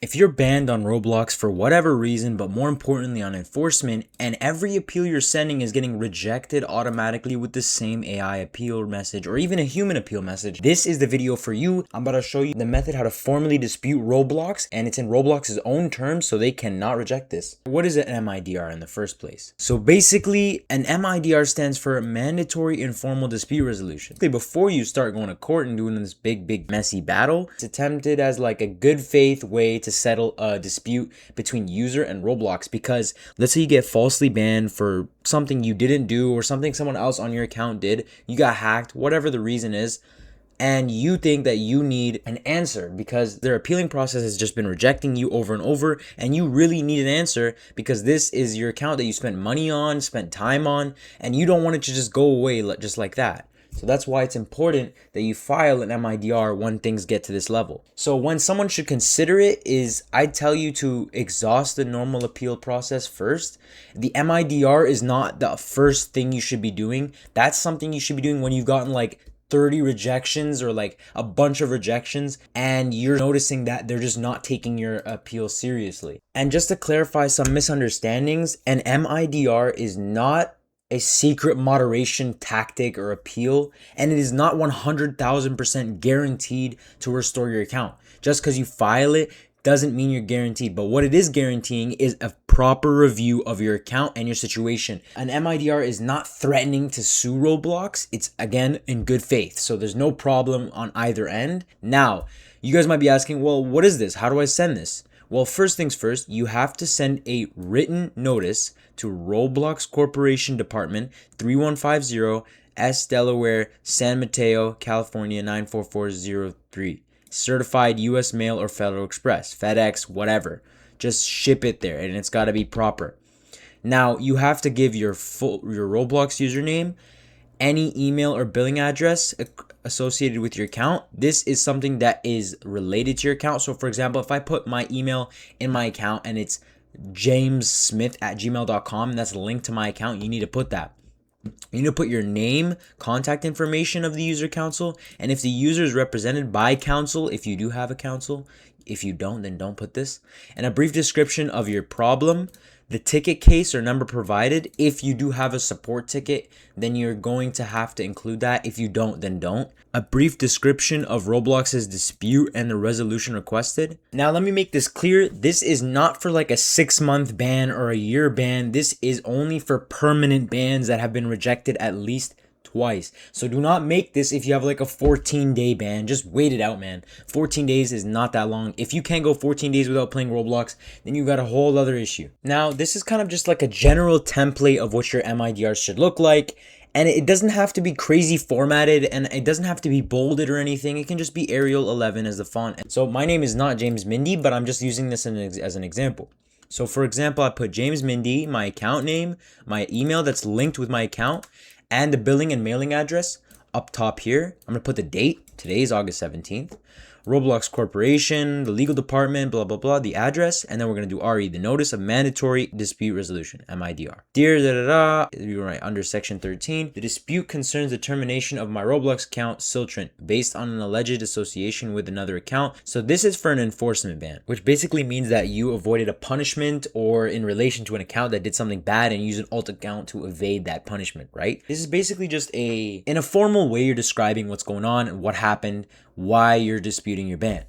If you're banned on Roblox for whatever reason, but more importantly on enforcement, and every appeal you're sending is getting rejected automatically with the same AI appeal message or even a human appeal message, this is the video for you. I'm about to show you the method how to formally dispute Roblox, and it's in Roblox's own terms, so they cannot reject this. What is an MIDR in the first place? So basically, an MIDR stands for Mandatory Informal Dispute Resolution. Before you start going to court and doing this big messy battle, it's attempted as like a good faith way to settle a dispute between user and Roblox. Because let's say you get falsely banned for something you didn't do or something someone else on your account did, you got hacked, whatever the reason is, and you think that you need an answer because their appealing process has just been rejecting you over and over, and you really need an answer because this is your account that you spent money on, spent time on, and you don't want it to just go away just like that. So that's why it's important that you file an MIDR when things get to this level. So when someone should consider it is, I tell you to exhaust the normal appeal process first. The MIDR is not the first thing you should be doing. That's something you should be doing when you've gotten like 30 rejections or like a bunch of rejections and you're noticing that they're just not taking your appeal seriously. And just to clarify some misunderstandings, an MIDR is not a secret moderation tactic or appeal, and it is not 100,000% guaranteed to restore your account. Just because you file it doesn't mean you're guaranteed, but what it is guaranteeing is a proper review of your account and your situation. An MIDR is not threatening to sue Roblox. It's again in good faith, so there's no problem on either end. Now, you guys might be asking, well, what is this? How do I send this? Well, first things first, you have to send a written notice to Roblox Corporation Department 3150 S Delaware, San Mateo, California 94403. Certified US mail or Federal Express, FedEx, whatever. Just ship it there and it's got to be proper. Now, you have to give your Roblox username, any email or billing address associated with your account. This is something that is related to your account. So for example, if I put my email in my account and it's jamessmith@gmail.com and that's linked to my account, you need to put that. You need to put your name, contact information of the user counsel, and if the user is represented by counsel, if you do have a counsel. If you don't, then don't put this. And a brief description of your problem, the ticket case or number provided. If you do have a support ticket, then you're going to have to include that. If you don't, then don't. A brief description of Roblox's dispute and the resolution requested. Now, let me make this clear. This is not for like a 6-month ban or a year ban. This is only for permanent bans that have been rejected at least twice. So do not make this if you have like a 14-day ban. Just wait it out, man. 14 days is not that long. If you can't go 14 days without playing Roblox, then you got a whole other issue. Now, this is kind of just like a general template of what your MIDR should look like. And it doesn't have to be crazy formatted, and it doesn't have to be bolded or anything. It can just be Arial 11 as the font. So my name is not James Mindy, but I'm just using this as an example. So for example, I put James Mindy, my account name, my email that's linked with my account, and the billing and mailing address up top here. I'm going to put the date. Today is August 17th. Roblox Corporation, the legal department, blah, blah, blah, the address, and then we're going to do RE, the Notice of Mandatory Dispute Resolution, MIDR. Dear da-da-da, you're right, under section 13, the dispute concerns the termination of my Roblox account, Siltrant, based on an alleged association with another account. So this is for an enforcement ban, which basically means that you avoided a punishment or in relation to an account that did something bad and use an alt account to evade that punishment, right? This is basically just in a formal way you're describing what's going on and what happened, why you're disputing your ban.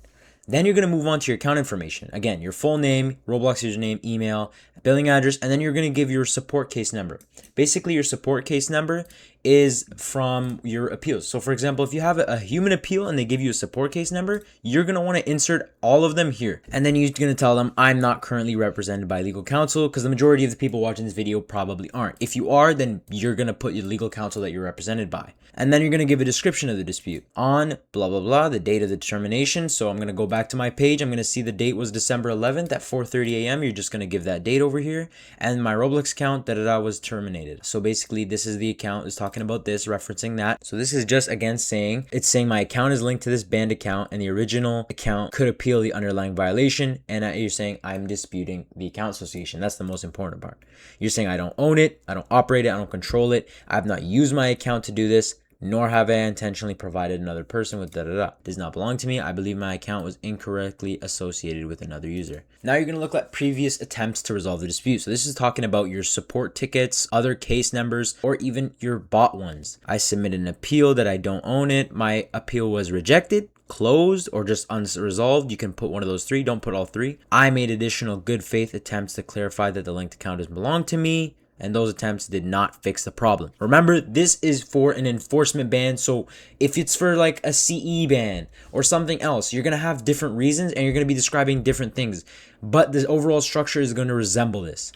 Then you're going to move on to your account information. Again, your full name, Roblox username, email, billing address, and then you're going to give your support case number. Basically, your support case number is from your appeals. So for example, if you have a human appeal and they give you a support case number, you're going to want to insert all of them here. And then you're going to tell them, I'm not currently represented by legal counsel, because the majority of the people watching this video probably aren't. If you are, then you're going to put your legal counsel that you're represented by. And then you're going to give a description of the dispute on blah, blah, blah, the date of the determination. So I'm going to go back to my page. I'm going to see the date was December 11th at 4:30 a.m. You're just going to give that date over here. And my Roblox account was terminated. So basically, this is the account is talking about this, referencing that. So this is just again saying, it's saying my account is linked to this banned account and the original account could appeal the underlying violation. And you're saying I'm disputing the account association. That's the most important part. You're saying I don't own it, I don't operate it, I don't control it, I've not used my account to do this. nor have I intentionally provided another person with does not belong to me. I believe my account was incorrectly associated with another user. Now you're going to look at previous attempts to resolve the dispute. So this is talking about your support tickets, other case numbers, or even your bot ones. I submitted an appeal that I don't own it. My appeal was rejected, closed, or just unresolved. You can put one of those three. Don't put all three. I made additional good faith attempts to clarify that the linked account doesn't belong to me, and those attempts did not fix the problem. Remember, this is for an enforcement ban. So if it's for like a CE ban or something else, you're going to have different reasons and you're going to be describing different things. But the overall structure is going to resemble this.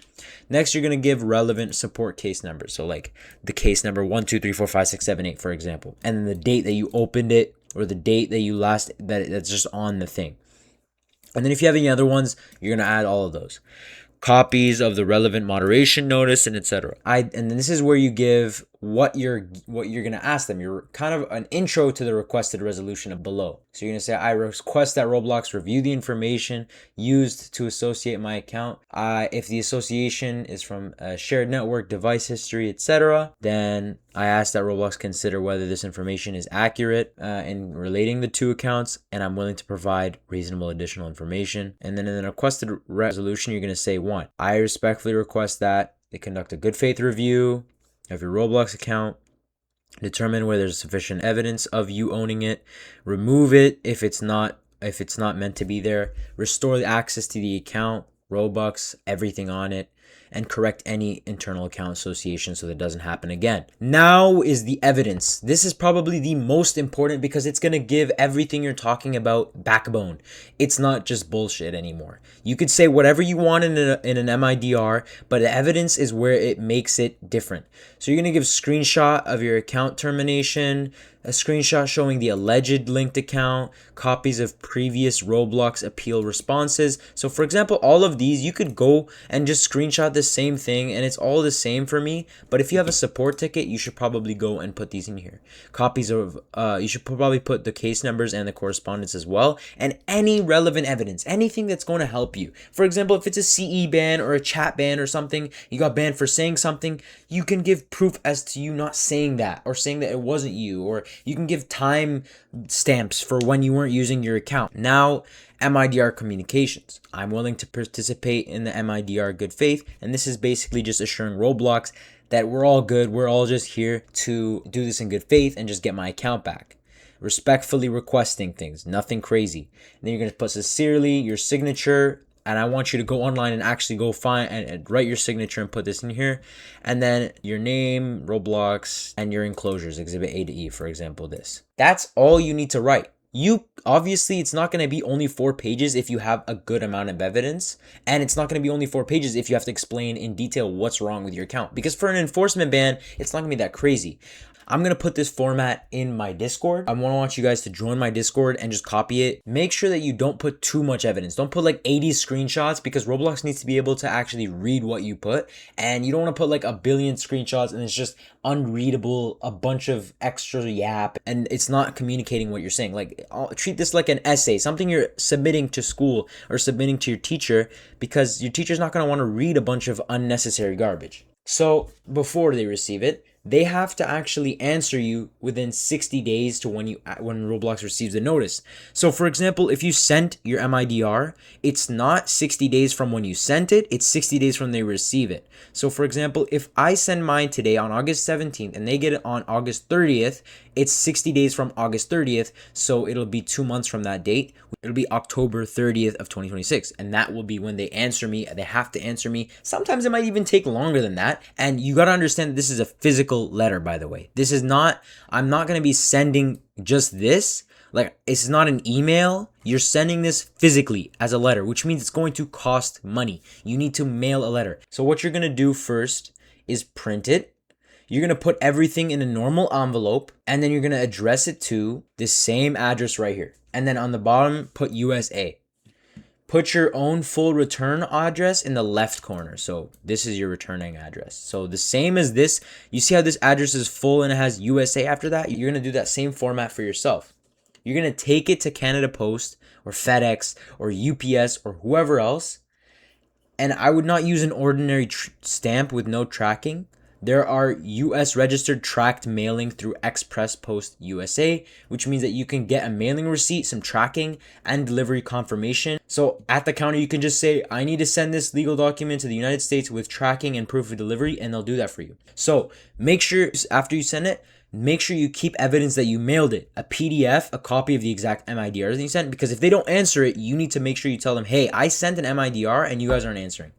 Next, you're going to give relevant support case numbers. So like the case number 1, 2, 3, 4, 5, 6, 7, 8, for example. And then the date that you opened it, or the date that you that's just on the thing. And then if you have any other ones, you're going to add all of those. Copies of the relevant moderation notice, and etc. And then this is where you give what you're going to ask them. You're kind of an intro to the requested resolution below. So you're going to say, I request that Roblox review the information used to associate my account. If the association is from a shared network, device history, etc., then I ask that Roblox consider whether this information is accurate in relating the two accounts, and I'm willing to provide reasonable additional information. And then in the requested resolution, you're going to say, 1, I respectfully request that they conduct a good faith review of your Roblox account, determine whether there's sufficient evidence of you owning it, remove it if it's not meant to be there, restore the access to the account, Robux, everything on it, and correct any internal account association so that doesn't happen again. Now is the evidence. This is probably the most important because it's going to give everything you're talking about backbone. It's not just bullshit anymore. You could say whatever you want in an MIDR, but the evidence is where it makes it different. So you're going to give screenshot of your account termination, a screenshot showing the alleged linked account, copies of previous Roblox appeal responses. So for example, all of these, you could go and just screenshot the same thing and it's all the same for me. But if you have a support ticket, you should probably go and put these in here. Copies of, you should probably put the case numbers and the correspondence as well. And any relevant evidence, anything that's going to help you. For example, if it's a CE ban or a chat ban or something, you got banned for saying something, you can give proof as to you not saying that or saying that it wasn't you, or you can give time stamps for when you weren't using your account. Now, MIDR communications. I'm willing to participate in the MIDR good faith, and this is basically just assuring Roblox that we're all good. We're all just here to do this in good faith and just get my account back. Respectfully requesting things, nothing crazy. And then you're going to put sincerely, your signature, and I want you to go online and actually go find and write your signature and put this in here. And then your name, Roblox, and your enclosures, exhibit A to E, for example, this. That's all you need to write. You obviously, it's not going to be only 4 pages if you have a good amount of evidence, and it's not going to be only 4 pages if you have to explain in detail what's wrong with your account, because for an enforcement ban, it's not going to be that crazy. I'm going to put this format in my Discord. I want you guys to join my Discord and just copy it. Make sure that you don't put too much evidence. Don't put like 80 screenshots because Roblox needs to be able to actually read what you put. And you don't want to put like a billion screenshots and it's just unreadable, a bunch of extra yap, and it's not communicating what you're saying. Like, treat this like an essay, something you're submitting to school or submitting to your teacher, because your teacher's not going to want to read a bunch of unnecessary garbage. So before they receive it, they have to actually answer you within 60 days to when Roblox receives the notice. So for example, if you sent your MIDR, it's not 60 days from when you sent it, it's 60 days from they receive it. So for example, if I send mine today on August 17th and they get it on August 30th, it's 60 days from August 30th, so it'll be 2 months from that date. It'll be October 30th of 2026, and that will be when they answer me. They have to answer me. Sometimes it might even take longer than that, and you got to understand that this is a physical letter, by the way. This is not, I'm not going to be sending just this. Like, it's not an email. You're sending this physically as a letter, which means it's going to cost money. You need to mail a letter. So what you're going to do first is print it. You're going to put everything in a normal envelope, and then you're going to address it to this same address right here. And then on the bottom, put USA. Put your own full return address in the left corner. So this is your returning address. So the same as this, you see how this address is full and it has USA after that? You're going to do that same format for yourself. You're going to take it to Canada Post or FedEx or UPS or whoever else. And I would not use an ordinary stamp with no tracking. There are US registered tracked mailing through Express Post USA, which means that you can get a mailing receipt, some tracking, and delivery confirmation. So at the counter, you can just say, I need to send this legal document to the United States with tracking and proof of delivery, and they'll do that for you. So make sure after you send it, make sure you keep evidence that you mailed it, a PDF, a copy of the exact MIDR that you sent, because if they don't answer it, you need to make sure you tell them, hey, I sent an MIDR and you guys aren't answering.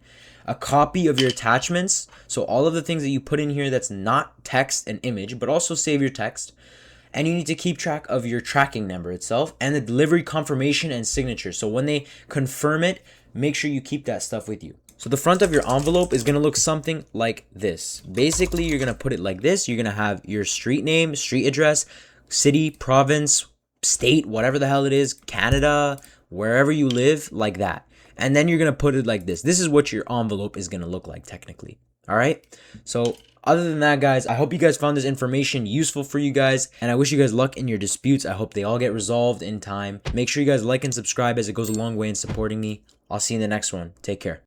A copy of your attachments, so all of the things that you put in here that's not text and image, but also save your text. And you need to keep track of your tracking number itself and the delivery confirmation and signature. So when they confirm it, make sure you keep that stuff with you. So the front of your envelope is going to look something like this. Basically, you're going to put it like this. You're going to have your street name, street address, city, province, state, whatever the hell it is, Canada, wherever you live, like that. And then you're going to put it like this. This is what your envelope is going to look like technically. All right. So other than that, guys, I hope you guys found this information useful for you guys. And I wish you guys luck in your disputes. I hope they all get resolved in time. Make sure you guys like and subscribe as it goes a long way in supporting me. I'll see you in the next one. Take care.